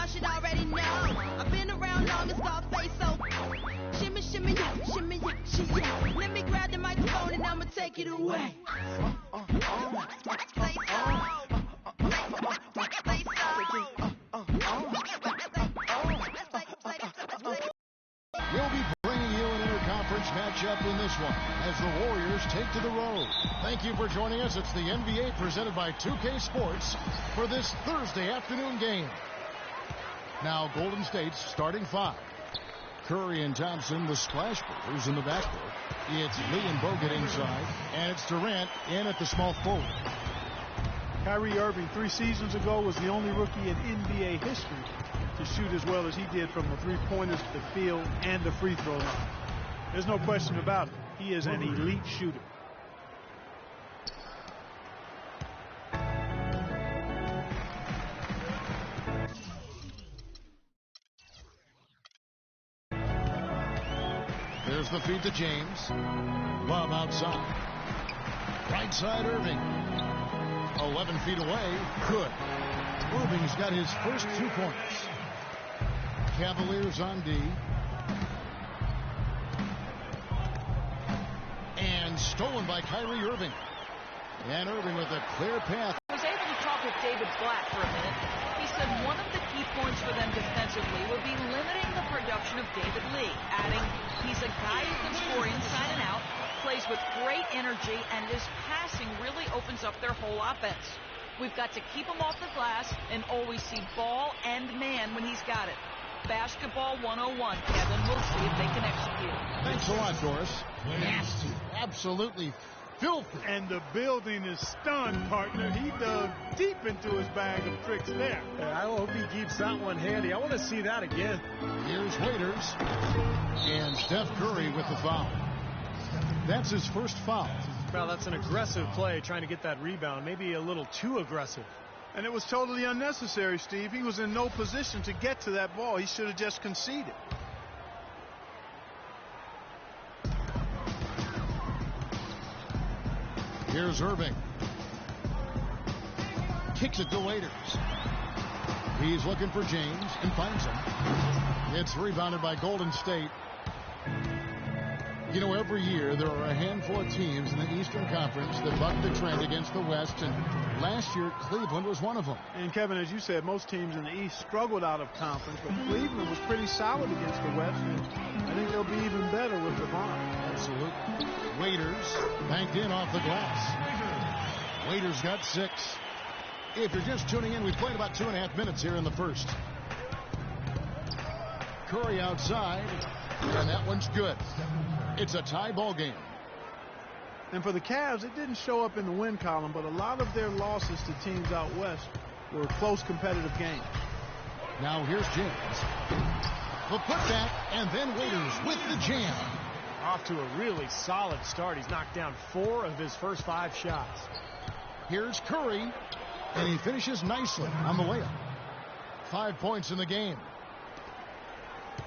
y'all should already know. I've been around long as Scarface, so shimmy, shimmy, yeah, shimmy, yeah, shimmy, yeah. Let me grab the microphone and I'ma take it away. Say so. We'll be bringing you an interconference matchup in this one as the Warriors take to the road. Thank you for joining us. It's the NBA presented by 2K Sports for this Thursday afternoon game. Now Golden State's starting five. Curry and Thompson, the splash brothers in the backcourt. It's Lee and Bogut inside, and it's Durant in at the small forward. Kyrie Irving 3 seasons ago was the only rookie in NBA history to shoot as well as he did from the three-pointers, the field, and the free throw line. There's no question about it. He is an elite shooter. There's the feed to James. Love outside. Right side Irving. 11 feet away. Good. Irving's got his first 2 points. Cavaliers on D. And stolen by Kyrie Irving. And Irving with a clear path. I was able to talk with David Blatt for a minute. He said one of the key points for them defensively would be limiting the production of David Lee, adding he's a guy who can score inside and out, plays with great energy, and his passing really opens up their whole offense. We've got to keep him off the glass and always see ball and man when he's got it. Basketball 101, Kevin. We'll see if they can execute. Thanks a lot, Doris. Nasty. Absolutely filthy. And the building is stunned, partner. He dug deep into his bag of tricks there. I hope he keeps that one handy. I want to see that again. Here's Waiters. And Steph Curry with the foul. That's his first foul. Well, that's an aggressive play, trying to get that rebound. Maybe a little too aggressive. And it was totally unnecessary, Steve. He was in no position to get to that ball. He should have just conceded. Here's Irving. Kicks it to Waiters. He's looking for James and finds him. It's rebounded by Golden State. You know, every year there are a handful of teams in the Eastern Conference that buck the trend against the West, and last year Cleveland was one of them. And Kevin, as you said, most teams in the East struggled out of conference, but Cleveland was pretty solid against the West, and I think they'll be even better with LeBron. Absolutely. Waiters banked in off the glass. Waiters got 6. If you're just tuning in, we played about 2.5 minutes here in the first. Curry outside, and that one's good. It's a tie ball game. And for the Cavs, it didn't show up in the win column, but a lot of their losses to teams out west were close competitive games. Now here's James. The putback, and then Waiters with the jam. Off to a really solid start. He's knocked down 4 of his first 5 shots. Here's Curry, and he finishes nicely on the layup. 5 points in the game.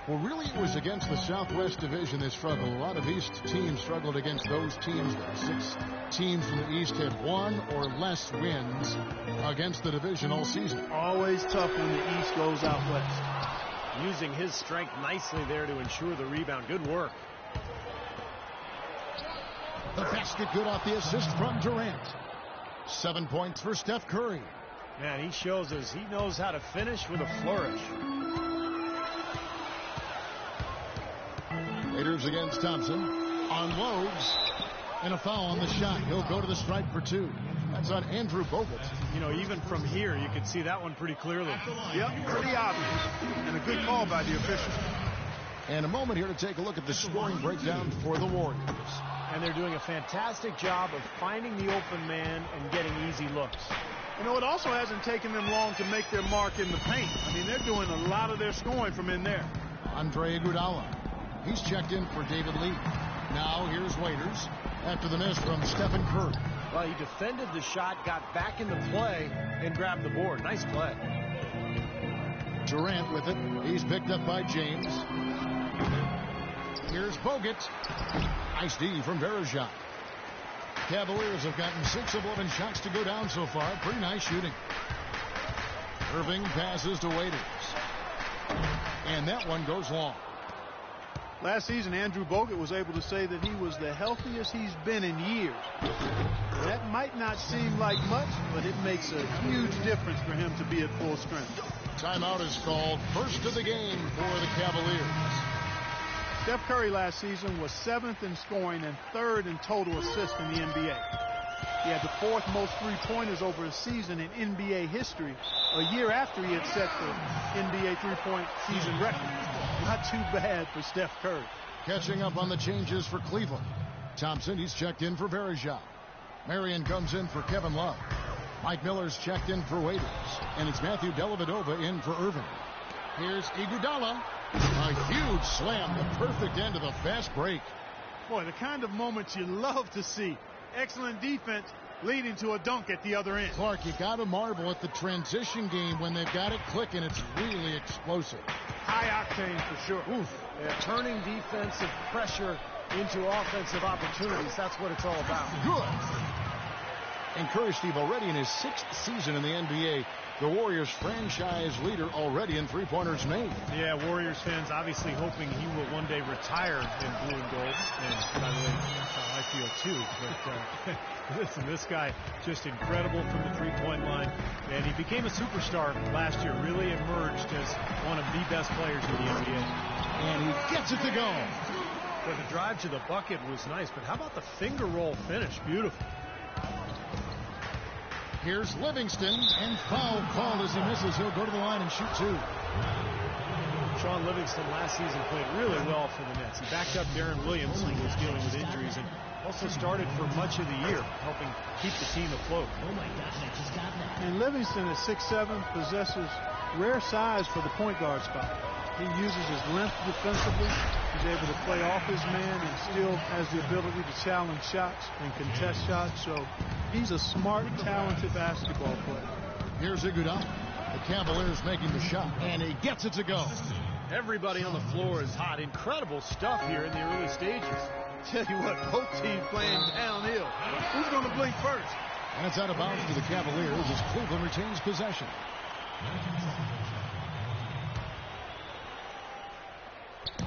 Well, really, it was against the Southwest Division they struggled. A lot of East teams struggled against those teams. 6 teams from the East had 1 or less wins against the division all season. Always tough when the East goes out west. Using his strength nicely there to ensure the rebound. Good work. The basket good off the assist from Durant. 7 points for Steph Curry. Man, he shows us he knows how to finish with a flourish. Waiters against Thompson. Unloads. And a foul on the shot. He'll go to the stripe for 2. That's on Andrew Bogut. You know, even from here, you can see that one pretty clearly. Yep, pretty obvious. And a good call by the officials. And a moment here to take a look at the scoring breakdown for the Warriors. And they're doing a fantastic job of finding the open man and getting easy looks. You know, it also hasn't taken them long to make their mark in the paint. I mean, they're doing a lot of their scoring from in there. Andre Iguodala. He's checked in for David Lee. Now here's Waiters after the miss from Stephen Curry. Well, he defended the shot, got back in the play, and grabbed the board. Nice play. Durant with it. He's picked up by James. Here's Bogut. Nice D from Verejao. Cavaliers have gotten 6 of 11 shots to go down so far. Pretty nice shooting. Irving passes to Waiters. And that one goes long. Last season, Andrew Bogut was able to say that he was the healthiest he's been in years. That might not seem like much, but it makes a huge difference for him to be at full strength. Timeout is called. First of the game for the Cavaliers. Steph Curry last season was 7th in scoring and 3rd in total assists in the NBA. He had the 4th most three-pointers over a season in NBA history, a year after he had set the NBA three-point season record. Not too bad for Steph Curry. Catching up on the changes for Cleveland. Thompson, he's checked in for Varejao. Marion comes in for Kevin Love. Mike Miller's checked in for Waiters. And it's Matthew Dellavedova in for Irving. Here's Iguodala. A huge slam, the perfect end of the fast break. Boy, the kind of moments you love to see. Excellent defense leading to a dunk at the other end. Clark, you got to marvel at the transition game when they've got it clicking. It's really explosive. High octane for sure. Oof. Yeah, turning defensive pressure into offensive opportunities. That's what it's all about. Good. And Curry, Steve, already in his 6th season in the NBA, the Warriors franchise leader already in three-pointers made. Yeah, Warriors fans obviously hoping he will one day retire in blue and gold. And by the way, that's how I feel too. But listen, this guy just incredible from the three-point line. And he became a superstar last year, really emerged as one of the best players in the NBA. And he gets it to go. But the drive to the bucket was nice, but how about the finger roll finish? Beautiful. Here's Livingston, and foul called as he misses. He'll go to the line and shoot 2. Sean Livingston last season played really well for the Nets. He backed up Darren Williams, who was dealing with injuries, and also started for much of the year, helping keep the team afloat. And Livingston at 6'7" possesses rare size for the point guard spot. He uses his length defensively. He's able to play off his man and still has the ability to challenge shots and contest shots. So he's a smart, talented basketball player. Here's Iguodala. The Cavaliers making the shot, and he gets it to go. Everybody on the floor is hot. Incredible stuff here in the early stages. Tell you what, both teams playing downhill. Who's going to blink first? That's out of bounds for the Cavaliers as Cleveland retains possession.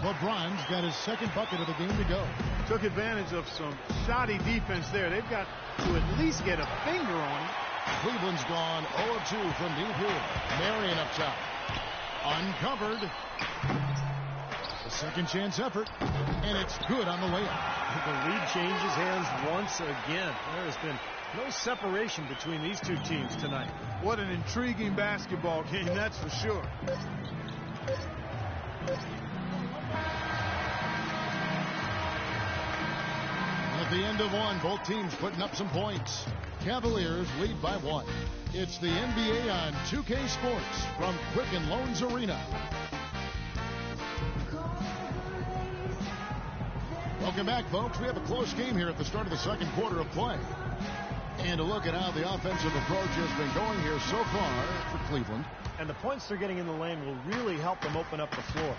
LeBron's got his 2nd bucket of the game to go. Took advantage of some shoddy defense there. They've got to at least get a finger on it. Cleveland's gone 0 of 2 from deep here. Marion up top. Uncovered. A second chance effort. And it's good on the layup. The lead changes hands once again. There has been no separation between these two teams tonight. What an intriguing basketball game, that's for sure. At the end of one, both teams putting up some points. Cavaliers lead by 1. It's the NBA on 2K Sports from Quicken Loans Arena. Welcome back, folks. We have a close game here at the start of the 2nd quarter of play. And a look at how the offensive approach has been going here so far for Cleveland. And the points they're getting in the lane will really help them open up the floor.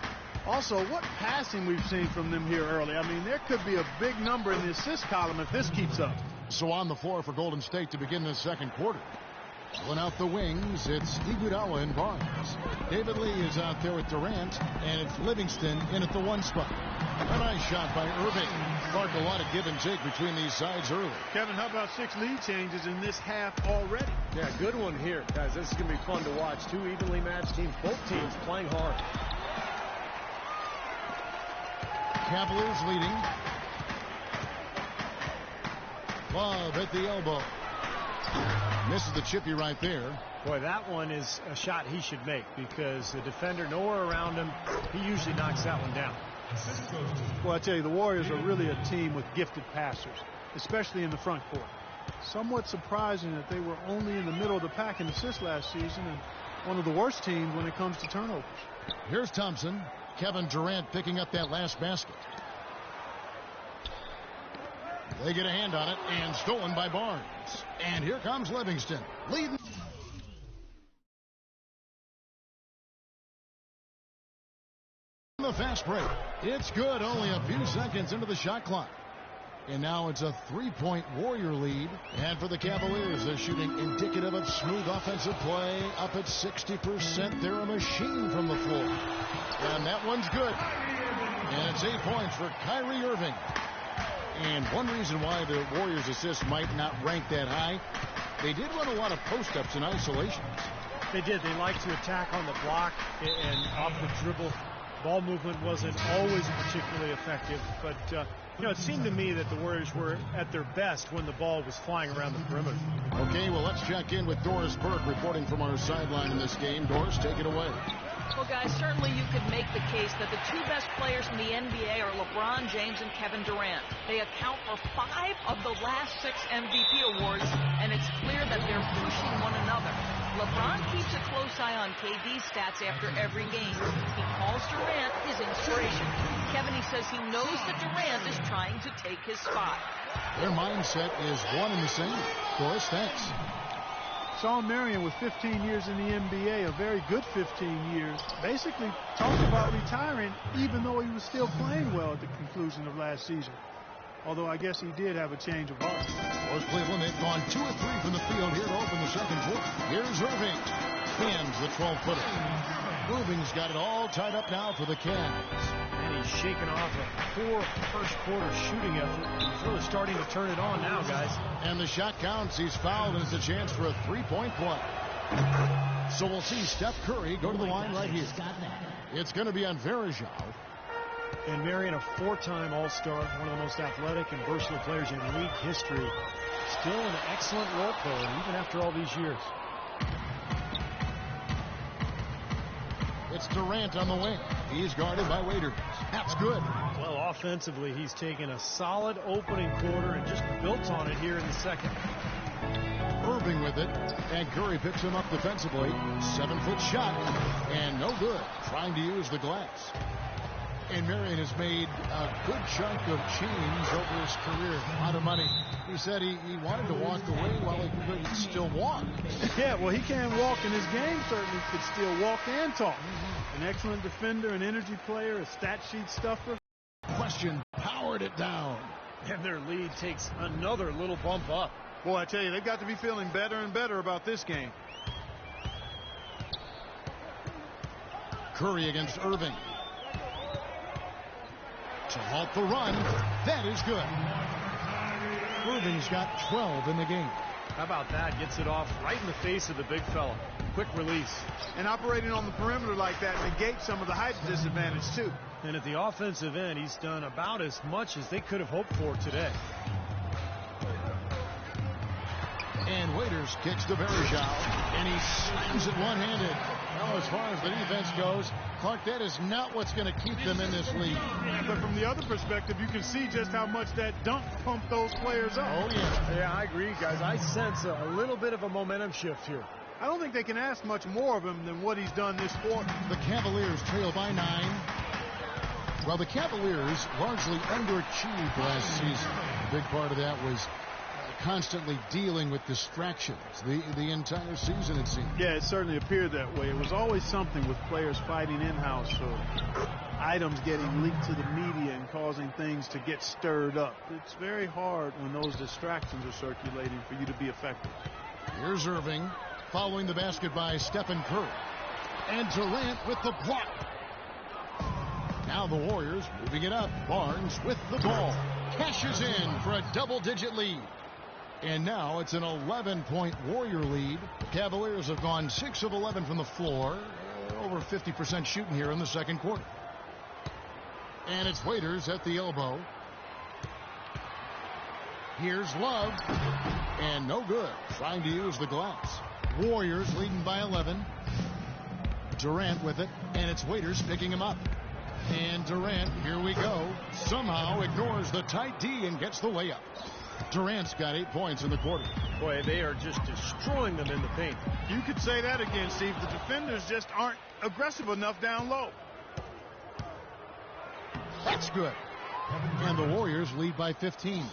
Also, what passing we've seen from them here early. I mean, there could be a big number in the assist column if this keeps up. So on the floor for Golden State to begin this 2nd quarter. Pulling out the wings, it's Iguodala and Barnes. David Lee is out there with Durant, and it's Livingston in at the 1 spot. A nice shot by Irving. Clark, a lot of give and take between these sides early. Kevin, how about 6 lead changes in this half already? Yeah, good one here. Guys, this is going to be fun to watch. 2 evenly matched teams, both teams playing hard. Cavaliers leading. Love at the elbow. Misses the chippy right there. Boy, that one is a shot he should make because the defender nowhere around him, he usually knocks that one down. Well, I tell you, the Warriors are really a team with gifted passers, especially in the front court. Somewhat surprising that they were only in the middle of the pack in assists last season and one of the worst teams when it comes to turnovers. Here's Thompson. Kevin Durant picking up that last basket. They get a hand on it and stolen by Barnes. And here comes Livingston leading. The fast break. It's good. Only a few seconds into the shot clock. And now it's a 3-point Warrior lead. And for the Cavaliers, they're shooting indicative of smooth offensive play. Up at 60%. They're a machine from the floor. And that one's good. And it's 8 points for Kyrie Irving. And one reason why the Warriors' assists might not rank that high, they did run a lot of post-ups and isolations. They did. They like to attack on the block and off the dribble. Ball movement wasn't always particularly effective, but it seemed to me that the Warriors were at their best when the ball was flying around the perimeter. Okay, well, let's check in with Doris Burke reporting from our sideline in this game. Doris, take it away. Well, guys, certainly you could make the case that the two best players in the NBA are LeBron James and Kevin Durant. They account for 5 of the last 6 MVP awards, and it's clear that they're pushing one another. LeBron keeps a close eye on KD's stats after every game. He calls Durant his inspiration. Kevin, he says he knows that Durant is trying to take his spot. Their mindset is one and the same. Doris, thanks. Shawn Marion, with 15 years in the NBA, a very good 15 years, basically talked about retiring even though he was still playing well at the conclusion of last season. Although I guess he did have a change of heart. For Cleveland, they've gone 2 of 3 from the field here to open the second quarter. Here's Irving. Hands the 12-footer. Irving's got it all tied up now for the Cavs. And he's shaking off a poor first-quarter shooting effort. He's really starting to turn it on now, guys. And the shot counts. He's fouled, and it's a chance for a 3-point play. So we'll see Steph Curry go to the line right here. It's going to be on Varejao. And Marion, a 4-time All-Star, one of the most athletic and versatile players in league history. Still an excellent role player, even after all these years. It's Durant on the wing. He's guarded by Waiters. That's good. Well, offensively, he's taken a solid opening quarter and just built on it here in the second. Irving with it, and Curry picks him up defensively. 7-foot shot, and no good. Trying to use the glass. And Marion has made a good chunk of change over his career. A lot of money. He said he wanted to walk away while he could still walk. Yeah, well, he can't walk, and his game certainly could still walk and talk. An excellent defender, an energy player, a stat sheet stuffer. Question powered it down. And their lead takes another little bump up. Boy, I tell you, they've got to be feeling better and better about this game. Curry against Irving. To halt the run. That is good. Irving's got 12 in the game. How about that? Gets it off right in the face of the big fella. Quick release. And operating on the perimeter like that negates some of the height disadvantage, too. And at the offensive end, he's done about as much as they could have hoped for today. And Waiters kicks to Varejao, and he slams it one-handed. Well, as far as the defense goes, Clark, that is not what's going to keep them in this league. Yeah, but from the other perspective, you can see just how much that dunk pumped those players up. Oh, yeah. Yeah, I agree, guys. I sense a little bit of a momentum shift here. I don't think they can ask much more of him than what he's done this quarter. The Cavaliers trail by 9. Well, the Cavaliers largely underachieved last season. A big part of that was constantly dealing with distractions the entire season, it seemed. Yeah, it certainly appeared that way. It was always something with players fighting in-house or items getting leaked to the media and causing things to get stirred up. It's very hard when those distractions are circulating for you to be effective. Here's Irving following the basket by Stephen Curry. And Durant with the block. Now the Warriors moving it up. Barnes with the ball. Cashes in for a double-digit lead. And now it's an 11-point Warrior lead. Cavaliers have gone 6 of 11 from the floor. Over 50% shooting here in the second quarter. And it's Waiters at the elbow. Here's Love. And no good. Trying to use the glass. Warriors leading by 11. Durant with it. And it's Waiters picking him up. And Durant, here we go, somehow ignores the tight D and gets the layup. Durant's got 8 points in the quarter. Boy, they are just destroying them in the paint. You could say that again, Steve. The defenders just aren't aggressive enough down low. That's good. And the Warriors lead by 15.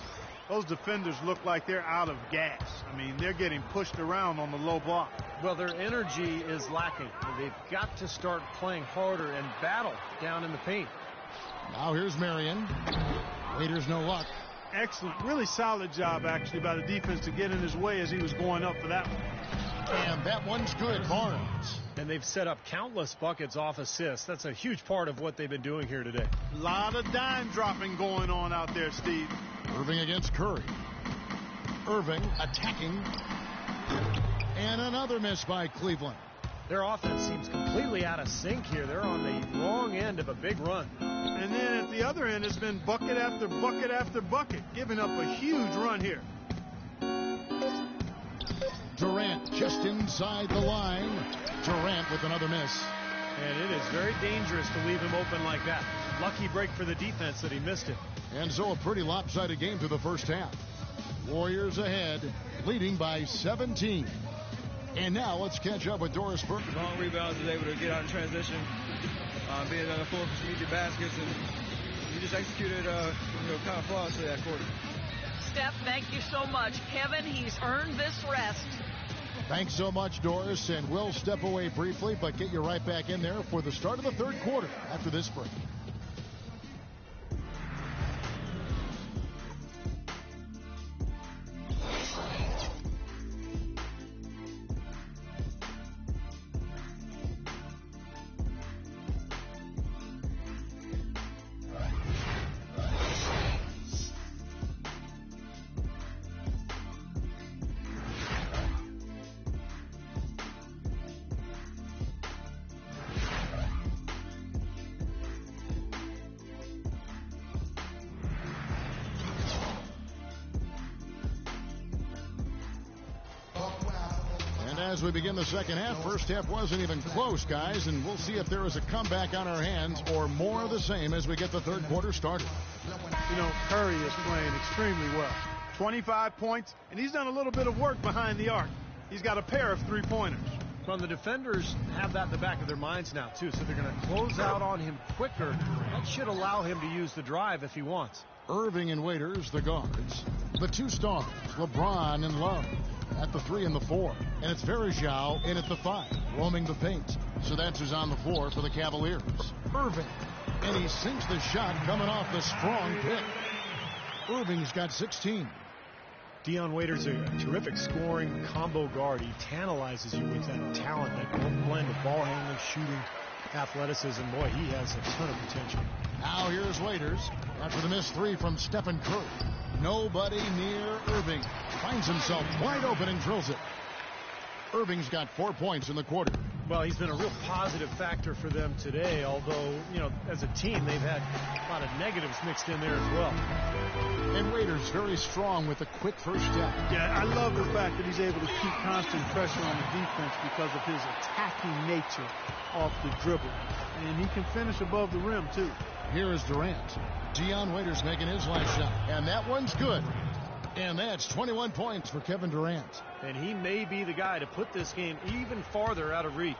Those defenders look like they're out of gas. I mean, they're getting pushed around on the low block. Well, their energy is lacking. They've got to start playing harder and battle down in the paint. Now here's Marion. Waiters no luck. Excellent, really solid job actually by the defense to get in his way as he was going up for that one. And that one's good, Barnes. And they've set up countless buckets off assists. That's a huge part of what they've been doing here today. A lot of dime dropping going on out there, Steve. Irving against Curry. Irving attacking. And another miss by Cleveland. Their offense seems completely out of sync here. They're on the wrong end of a big run. And then at the other end, it's been bucket after bucket after bucket, giving up a huge run here. Durant just inside the line. Durant with another miss. And it is very dangerous to leave him open like that. Lucky break for the defense that he missed it. And so a pretty lopsided game through the first half. Warriors ahead, leading by 17. And now let's catch up with Doris Burke. Long rebounds, was able to get out in transition, being on the floor for some easy baskets, and we just executed kind of flawlessly that quarter. Steph, thank you so much. Kevin, he's earned this rest. Thanks so much, Doris, and we'll step away briefly, but get you right back in there for the start of the third quarter after this break. As we begin the second half, first half wasn't even close, guys, and we'll see if there is a comeback on our hands or more of the same as we get the third quarter started. You know, Curry is playing extremely well. 25 points, and he's done a little bit of work behind the arc. He's got a pair of three-pointers. Well, the defenders have that in the back of their minds now, too, so they're going to close out on him quicker. That should allow him to use the drive if he wants. Irving and Waiters, the guards. The two stars, LeBron and Love, at the 3 and the 4. And it's Varejao in at the 5, roaming the paint. So that's who's on the floor for the Cavaliers. Irving. And he sinks the shot coming off the strong pick. Irving's got 16. Dion Waiters is a terrific scoring combo guard. He tantalizes you with that talent, that blend of ball handling, shooting, athleticism. Boy, he has a ton of potential. Now here's Waiters after the missed 3 from Stephen Curry. Nobody near Irving. Finds himself wide open and drills it. Irving's got 4 points in the quarter. Well, he's been a real positive factor for them today, although, you know, as a team, they've had a lot of negatives mixed in there as well. And Waiters very strong with a quick first step. Yeah, I love the fact that he's able to keep constant pressure on the defense because of his attacking nature off the dribble. And he can finish above the rim, too. Here is Durant. Dion Waiters making his last shot. And that one's good. And that's 21 points for Kevin Durant. And he may be the guy to put this game even farther out of reach.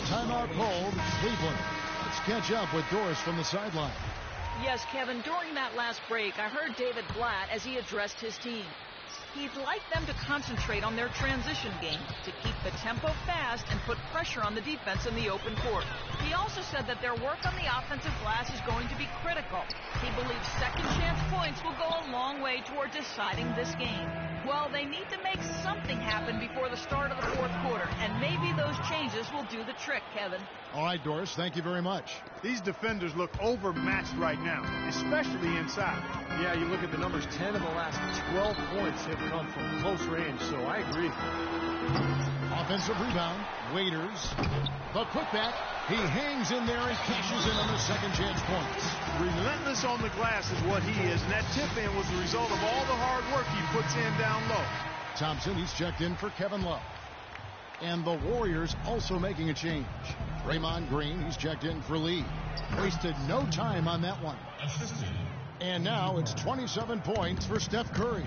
Timeout called, Cleveland. Let's catch up with Doris from the sideline. Yes, Kevin, during that last break, I heard David Blatt as he addressed his team. He'd like them to concentrate on their transition game, to keep the tempo fast and put pressure on the defense in the open court. He also said that their work on the offensive glass is going to be critical. He believes second chance points will go a long way toward deciding this game. Well, they need to make something happen before the start of the fourth quarter, and maybe those changes will do the trick, Kevin. All right, Doris, thank you very much. These defenders look overmatched right now, especially inside. Yeah, you look at the numbers, 10 of the last 12 points have come from close range, so I agree. Offensive rebound, Waiters. The putback, he hangs in there and cashes in on the second chance points. Relentless on the glass is what he is, and that tip-in was the result of all the hard work he puts in down low. Thompson, he's checked in for Kevin Love. And the Warriors also making a change. Draymond Green, he's checked in for Lee. Wasted no time on that one. And now it's 27 points for Steph Curry.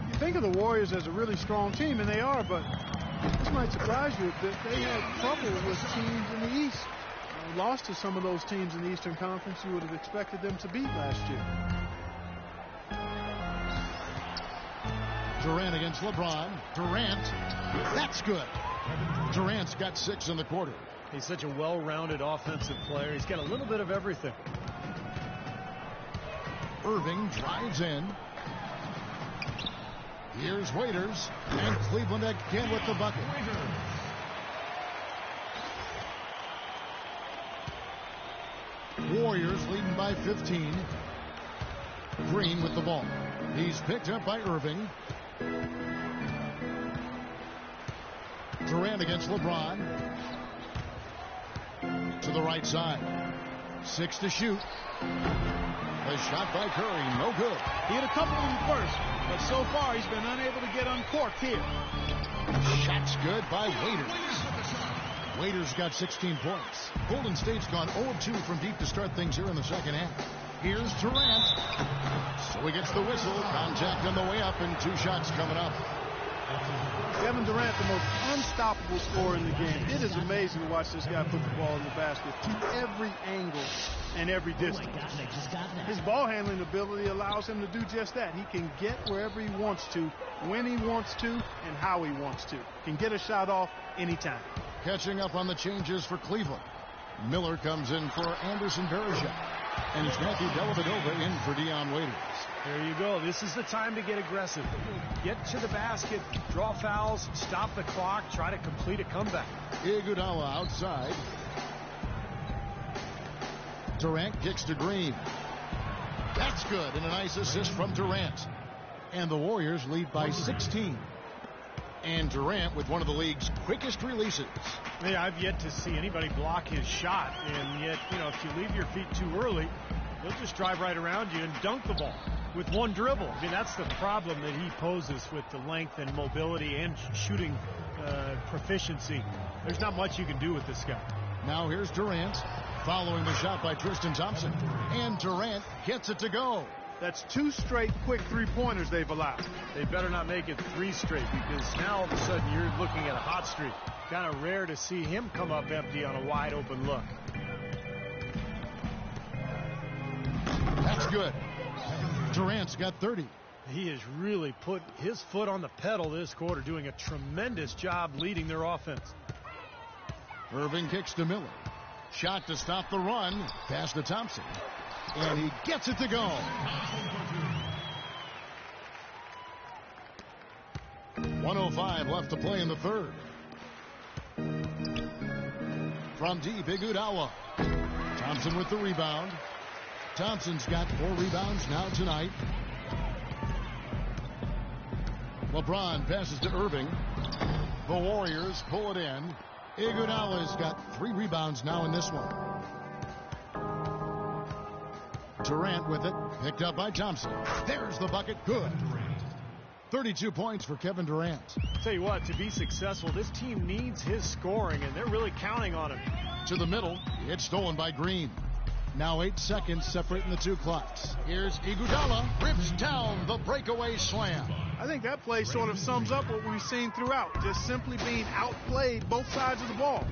You think of the Warriors as a really strong team, and they are, but this might surprise you a bit. They had trouble with teams in the East. Lost to some of those teams in the Eastern Conference you would have expected them to beat last year. Durant against LeBron. Durant, that's good. Durant's got 6 in the quarter. He's such a well-rounded offensive player. He's got a little bit of everything. Irving drives in. Here's Waiters, and Cleveland again with the bucket. Warriors leading by 15. Green with the ball. He's picked up by Irving. Durant against LeBron. To the right side. 6 to shoot. A shot by Curry, no good. He had a couple of them first, but so far he's been unable to get uncorked here. Shot's good by Waiters. Waiters got 16 points. Golden State's gone 0-2 from deep to start things here in the second half. Here's Durant. So he gets the whistle. Contact on the way up, and 2 shots coming up. Kevin Durant, the most unstoppable scorer in the game. It is amazing to watch this guy put the ball in the basket to every angle and every distance. His ball handling ability allows him to do just that. He can get wherever he wants to, when he wants to, and how he wants to. Can get a shot off anytime. Catching up on the changes for Cleveland. Miller comes in for Anderson Varejao. And it's Matthew Dellavedova in for Dion Waiters. There you go. This is the time to get aggressive. Get to the basket, draw fouls, stop the clock, try to complete a comeback. Iguodala outside. Durant kicks to Green. That's good, and a nice assist from Durant. And the Warriors lead by 16. And Durant with one of the league's quickest releases. Yeah, I've yet to see anybody block his shot, and yet, if you leave your feet too early, he'll just drive right around you and dunk the ball with one dribble. I mean, that's the problem that he poses with the length and mobility and shooting proficiency. There's not much you can do with this guy. Now here's Durant, following the shot by Tristan Thompson. And Durant gets it to go. That's 2 straight quick three-pointers they've allowed. They better not make it 3 straight, because now all of a sudden you're looking at a hot streak. Kind of rare to see him come up empty on a wide open look. That's good. Durant's got 30. He has really put his foot on the pedal this quarter, doing a tremendous job leading their offense. Irving kicks to Miller. Shot to stop the run. Pass to Thompson. And he gets it to go. .105 left to play in the third. From deep, Iguodala. Thompson with the rebound. Thompson's got 4 rebounds now tonight. LeBron passes to Irving. The Warriors pull it in. Iguodala's got 3 rebounds now in this one. Durant with it, picked up by Thompson. There's the bucket, good. 32 points for Kevin Durant. Tell you what, to be successful, this team needs his scoring, and they're really counting on him. To the middle, it's stolen by Green. Now 8 seconds separating the 2 clocks. Here's Iguodala, rips down the breakaway slam. I think that play sort of sums up what we've seen throughout, just simply being outplayed both sides of the ball.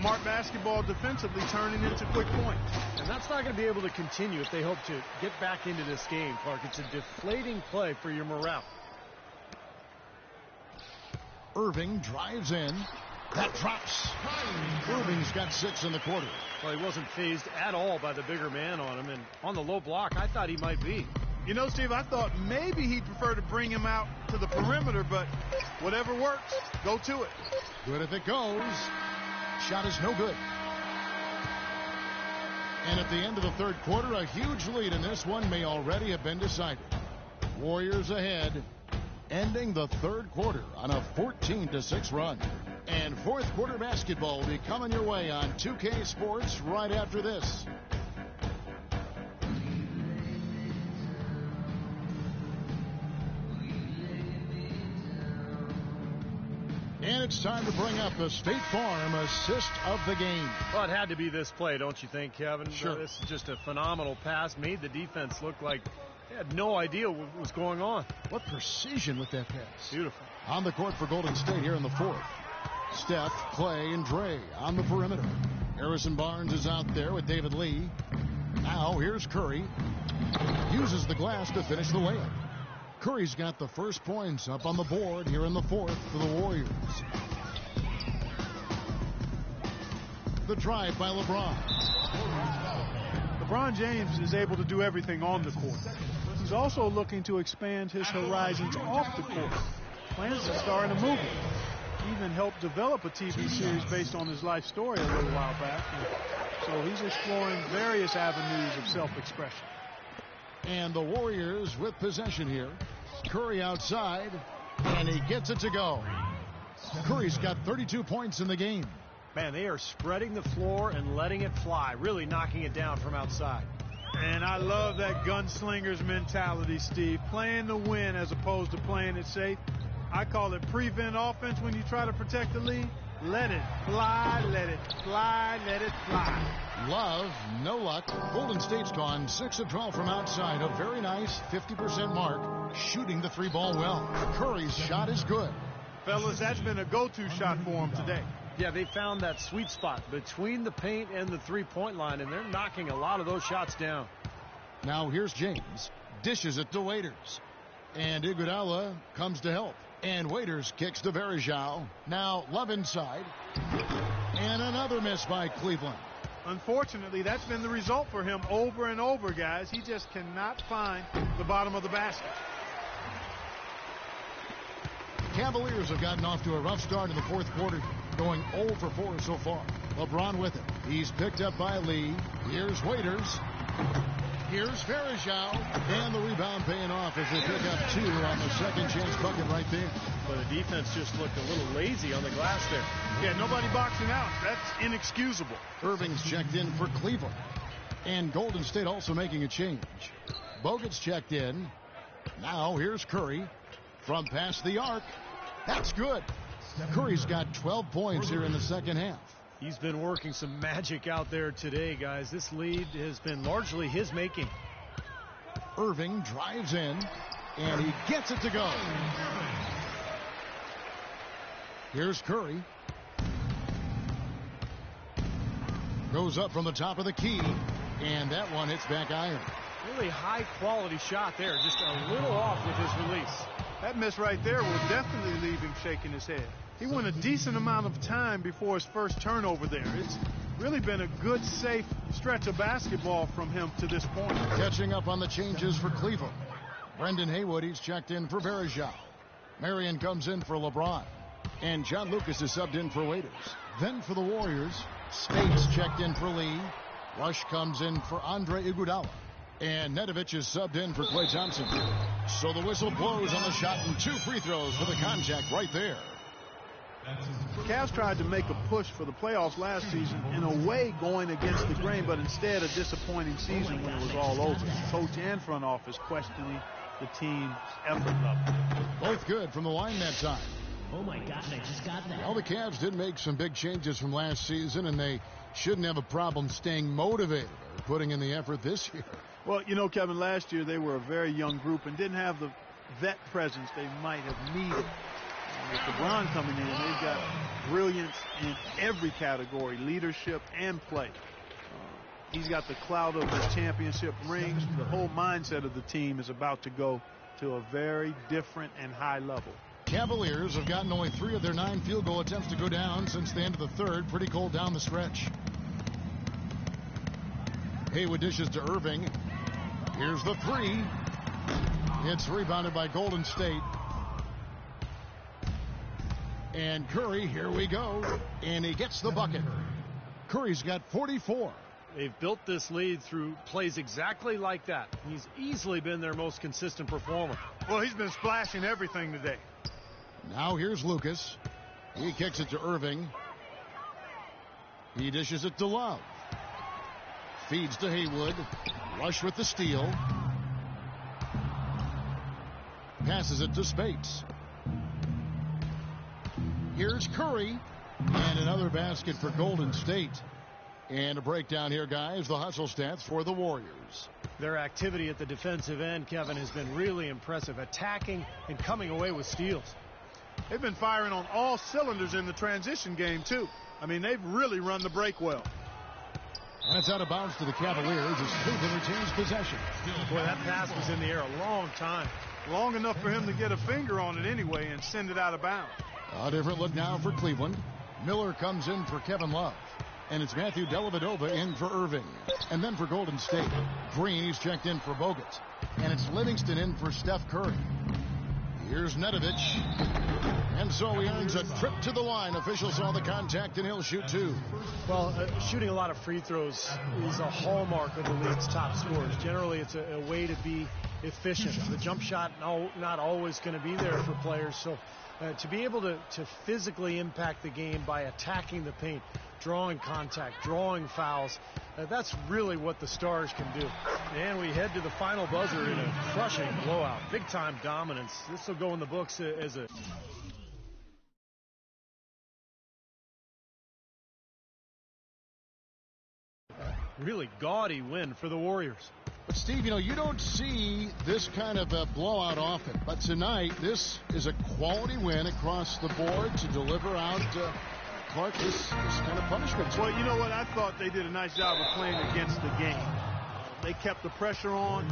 Smart basketball defensively turning into quick points. And that's not going to be able to continue if they hope to get back into this game, Clark. It's a deflating play for your morale. Irving drives in. That drops. Irving's got 6 in the quarter. Well, he wasn't fazed at all by the bigger man on him. And on the low block, I thought he might be. You know, Steve, I thought maybe he'd prefer to bring him out to the perimeter, but whatever works, go to it. Good if it goes. Shot is no good. And at the end of the third quarter, a huge lead in this one may already have been decided. Warriors ahead, ending the third quarter on a 14-6 run. And fourth quarter basketball will be coming your way on 2K Sports right after this. And it's time to bring up the State Farm assist of the game. Well, it had to be this play, don't you think, Kevin? Sure. This is just a phenomenal pass. Made the defense look like they had no idea what was going on. What precision with that pass. Beautiful. On the court for Golden State here in the fourth. Steph, Clay, and Dre on the perimeter. Harrison Barnes is out there with David Lee. Now here's Curry. Uses the glass to finish the layup. Curry's got the first points up on the board here in the fourth for the Warriors. The drive by LeBron. LeBron James is able to do everything on the court. He's also looking to expand his horizons off the court. Plans to star in a movie. He even helped develop a TV series based on his life story a little while back. So he's exploring various avenues of self-expression. And the Warriors with possession here. Curry outside, and he gets it to go. Curry's got 32 points in the game. Man, they are spreading the floor and letting it fly, really knocking it down from outside. And I love that gunslinger's mentality, Steve. Playing to win as opposed to playing it safe. I call it prevent offense when you try to protect the lead. Let it fly, let it fly, let it fly. Love, no luck. Golden State's gone 6 of 12 from outside. A very nice 50% mark. Shooting the 3-ball well. Curry's shot is good. Fellas, that's been a go-to shot for him today. Yeah, they found that sweet spot between the paint and the three-point line, and they're knocking a lot of those shots down. Now here's James. Dishes it to Waiters. And Iguodala comes to help. And Waiters kicks to Varejao. Now Love inside. And another miss by Cleveland. Unfortunately, that's been the result for him over and over, guys. He just cannot find the bottom of the basket. Cavaliers have gotten off to a rough start in the fourth quarter, going 0 for 4 so far. LeBron with it. He's picked up by Lee. Here's Waiters. Here's Varejao. And the rebound paying off as they pick up 2 on the second chance bucket right there. But the defense just looked a little lazy on the glass there. Yeah, nobody boxing out. That's inexcusable. Irving's checked in for Cleveland. And Golden State also making a change. Bogut's checked in. Now here's Curry from past the arc. That's good. Curry's got 12 points here in the second half. He's been working some magic out there today, guys. This lead has been largely his making. Irving drives in, and he gets it to go. Here's Curry. Goes up from the top of the key, and that one hits back iron. Really high-quality shot there, just a little off with his release. That miss right there will definitely leave him shaking his head. He went a decent amount of time before his first turnover there. It's really been a good, safe stretch of basketball from him to this point. Catching up on the changes for Cleveland. Brendan Haywood, he's checked in for Varejao. Marion comes in for LeBron. And John Lucas is subbed in for Waiters. Then for the Warriors, Spates checked in for Lee. Rush comes in for Andre Iguodala. And Nedovic is subbed in for Klay Thompson. So the whistle blows on the shot and 2 free throws for the contact right there. The Cavs tried to make a push for the playoffs last season, in a way going against the grain, but instead a disappointing season when it was all over. Coach and front office questioning the team's effort level. Both good from the line that time. Oh my God, I just got that. Well, the Cavs did make some big changes from last season, and they shouldn't have a problem staying motivated or putting in the effort this year. Well, you know, Kevin, last year they were a very young group and didn't have the vet presence they might have needed. With LeBron coming in, they've got brilliance in every category, leadership and play. He's got the clout of his championship rings. The whole mindset of the team is about to go to a very different and high level. Cavaliers have gotten only 3 of their 9 field goal attempts to go down since the end of the third. Pretty cold down the stretch. Haywood dishes to Irving. Here's the 3. It's rebounded by Golden State. And Curry, here we go. And he gets the bucket. Curry's got 44. They've built this lead through plays exactly like that. He's easily been their most consistent performer. Well, he's been splashing everything today. Now here's Lucas. He kicks it to Irving. He dishes it to Love. Feeds to Haywood. Rush with the steal. Passes it to Spates. Here's Curry. And another basket for Golden State. And a breakdown here, guys. The hustle stats for the Warriors. Their activity at the defensive end, Kevin, has been really impressive. Attacking and coming away with steals. They've been firing on all cylinders in the transition game, too. I mean, they've really run the break well. And it's out of bounds to the Cavaliers as Cleveland retains possession. Boy, that pass was in the air a long time. Long enough for him to get a finger on it anyway and send it out of bounds. A different look now for Cleveland. Miller comes in for Kevin Love. And it's Matthew Dellavedova in for Irving. And then for Golden State, Green, he's checked in for Bogut. And it's Livingston in for Steph Curry. Here's Nedovic. And so he earns a trip to the line. Officials saw the contact, and he'll shoot 2. Well, shooting a lot of free throws is a hallmark of the league's top scorers. Generally, it's a way to be efficient. The jump shot not always going to be there for players. So to be able to physically impact the game by attacking the paint, drawing contact, drawing fouls, that's really what the Stars can do. And we head to the final buzzer in a crushing blowout. Big-time dominance. This will go in the books as a... really gaudy win for the Warriors. But, Steve, you don't see this kind of a blowout often. But tonight, this is a quality win across the board to deliver out Clark this kind of punishment. Well, you know what? I thought they did a nice job of playing against the game. They kept the pressure on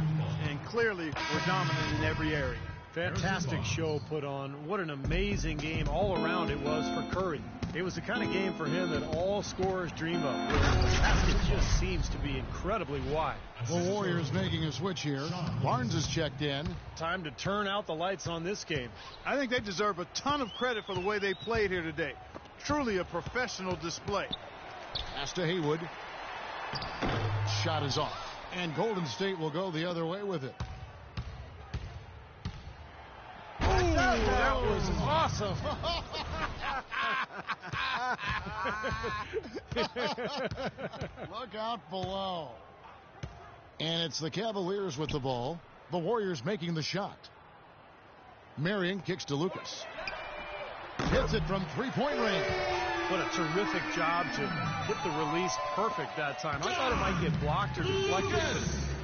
and clearly were dominant in every area. Fantastic show put on. What an amazing game all around it was for Curry. It was the kind of game for him that all scorers dream of. The basket just seems to be incredibly wide. The Warriors making a switch here. Barnes is checked in. Time to turn out the lights on this game. I think they deserve a ton of credit for the way they played here today. Truly a professional display. Pass to Haywood. Shot is off. And Golden State will go the other way with it. Ooh, that was awesome. Look out below. And it's the Cavaliers with the ball. The Warriors making the shot. Marion kicks to Lucas. Hits it from three-point range. What a terrific job to hit the release perfect that time. I thought it might get blocked or deflected.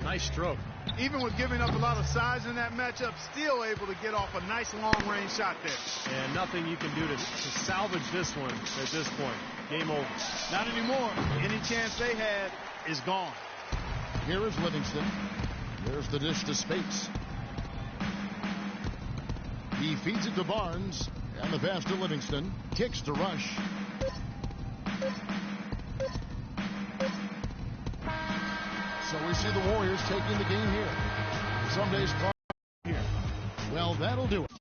Nice stroke. Even with giving up a lot of size in that matchup, still able to get off a nice long-range shot there. And nothing you can do to salvage this one at this point. Game over. Not anymore. Any chance they had is gone. Here is Livingston. There's the dish to Spates. He feeds it to Barnes. And the pass to Livingston. Kicks to Rush. So we see the Warriors taking the game here. Some days here. Well, that'll do it.